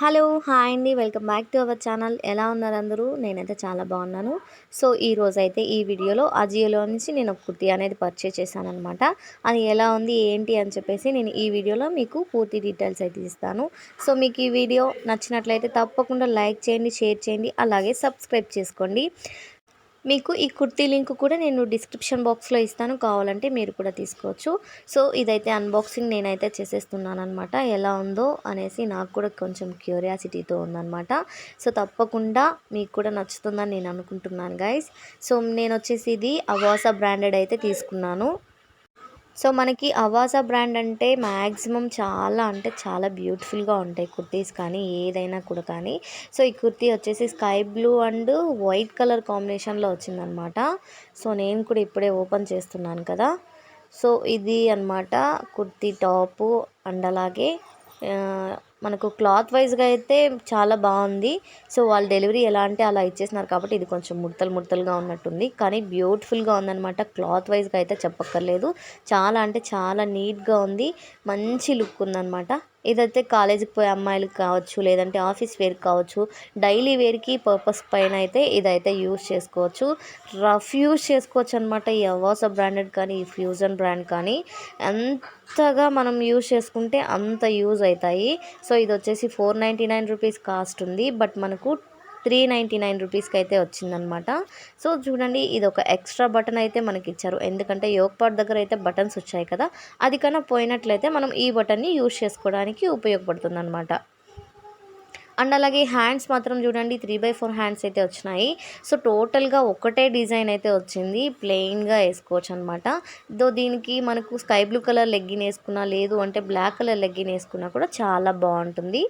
Hello! Hi అండి. Welcome back to our channel. ఎలా ఉన్నారు అందరూ? నేనైతే చాలా బాగున్నాను. సో, ఈరోజైతే ఈ వీడియోలో అజియోలో నుంచి నేను ఒక కుర్తీ అనేది పర్చేజ్ చేశాననమాట. అది ఎలా ఉంది, ఏంటి అని చెప్పేసి నేను ఈ వీడియోలో మీకు పూర్తి డీటెయిల్స్ అయితే ఇస్తాను. సో, మీకు ఈ వీడియో నచ్చినట్లయితే తప్పకుండా లైక్ చేయండి, షేర్ చేయండి, అలాగే సబ్స్క్రైబ్ చేసుకోండి. మీకు ఈ కుర్తీ లింక్ కూడా నేను డిస్క్రిప్షన్ బాక్స్లో ఇస్తాను, కావాలంటే మీరు కూడా తీసుకోవచ్చు. సో ఇదైతే అన్బాక్సింగ్ నేనైతే చేసేస్తున్నాను అనమాట. ఎలా ఉందో అనేసి నాకు కూడా కొంచెం క్యూరియాసిటీతో ఉందన్నమాట. సో తప్పకుండా మీకు కూడా నచ్చుతుందని నేను అనుకుంటున్నాను గైస్. సో నేను వచ్చేసి ఇది అవాసా బ్రాండెడ్ అయితే తీసుకున్నాను. సో మనకి అవాసా బ్రాండ్ అంటే మ్యాక్సిమం చాలా అంటే చాలా బ్యూటిఫుల్గా ఉంటాయి కుర్తీస్ కానీ ఏదైనా కూడా కానీ. సో ఈ కుర్తీ వచ్చేసి sky blue and white colour కాంబినేషన్లో వచ్చిందనమాట. సో నేను కూడా ఇప్పుడే ఓపెన్ చేస్తున్నాను కదా. సో ఇది అనమాట కుర్తీ టాపు అండ్ అలాగే మనకు క్లాత్ వైజ్గా అయితే చాలా బాగుంది. సో వాళ్ళు డెలివరీ ఎలా అంటే అలా ఇచ్చేసినారు కాబట్టి ఇది కొంచెం ముడతలు ముడతలుగా ఉన్నట్టుంది, కానీ బ్యూటిఫుల్గా ఉందన్నమాట. క్లాత్ వైజ్గా అయితే చెప్పక్కర్లేదు, చాలా అంటే చాలా నీట్గా ఉంది, మంచి లుక్ ఉందన్నమాట. ఇదైతే కాలేజీకి పోయే అమ్మాయిలకు కావచ్చు, లేదంటే ఆఫీస్ వేర్కి కావచ్చు, డైలీ వేర్కి పర్పస్ పైన అయితే ఇదైతే యూస్ చేసుకోవచ్చు. రఫ్ యూస్ చేసుకోవచ్చు అనమాట. ఈ అవాసా బ్రాండెడ్ కానీ ఈ ఫ్యూజన్ బ్రాండ్ కానీ ఎంతగా మనం యూస్ చేసుకుంటే అంత యూజ్ అవుతాయి. సో ఇది వచ్చేసి 499 రూపీస్ కాస్ట్ ఉంది, బట్ మనకు 399 రూపీస్కి అయితే వచ్చిందనమాట. సో చూడండి, ఇది ఒక ఎక్స్ట్రా బటన్ అయితే మనకి ఇచ్చారు, ఎందుకంటే యోక్ పార్ట్ దగ్గర అయితే బటన్స్ వచ్చాయి కదా, అది కన్నా పోయినట్లయితే మనం ఈ బటన్ని యూస్ చేసుకోవడానికి ఉపయోగపడుతుంది అనమాట. అండ్ అలాగే హ్యాండ్స్ మాత్రం చూడండి 3/4 హ్యాండ్స్ అయితే వచ్చినాయి. సో టోటల్గా ఒకటే డిజైన్ అయితే వచ్చింది, ప్లెయిన్గా వేసుకోవచ్చు అనమాట. దీనికి మనకు స్కై బ్లూ కలర్ లెగ్గిన్ వేసుకున్నా, లేదు అంటే బ్లాక్ కలర్ లెగ్గిన్ వేసుకున్నా కూడా చాలా బాగుంటుంది.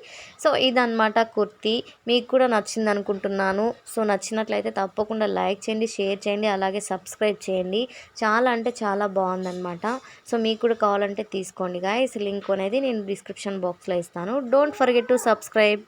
సో ఇదనమాట కుర్తీ. మీకు కూడా నచ్చింది అనుకుంటున్నాను. సో నచ్చినట్లయితే తప్పకుండా లైక్ చేయండి, షేర్ చేయండి, అలాగే సబ్స్క్రైబ్ చేయండి. చాలా అంటే చాలా బాగుందనమాట. సో మీకు కూడా కావాలంటే తీసుకోండి గాయ్స్. లింక్ అనేది నేను డిస్క్రిప్షన్ బాక్స్లో ఇస్తాను. Don't forget to subscribe.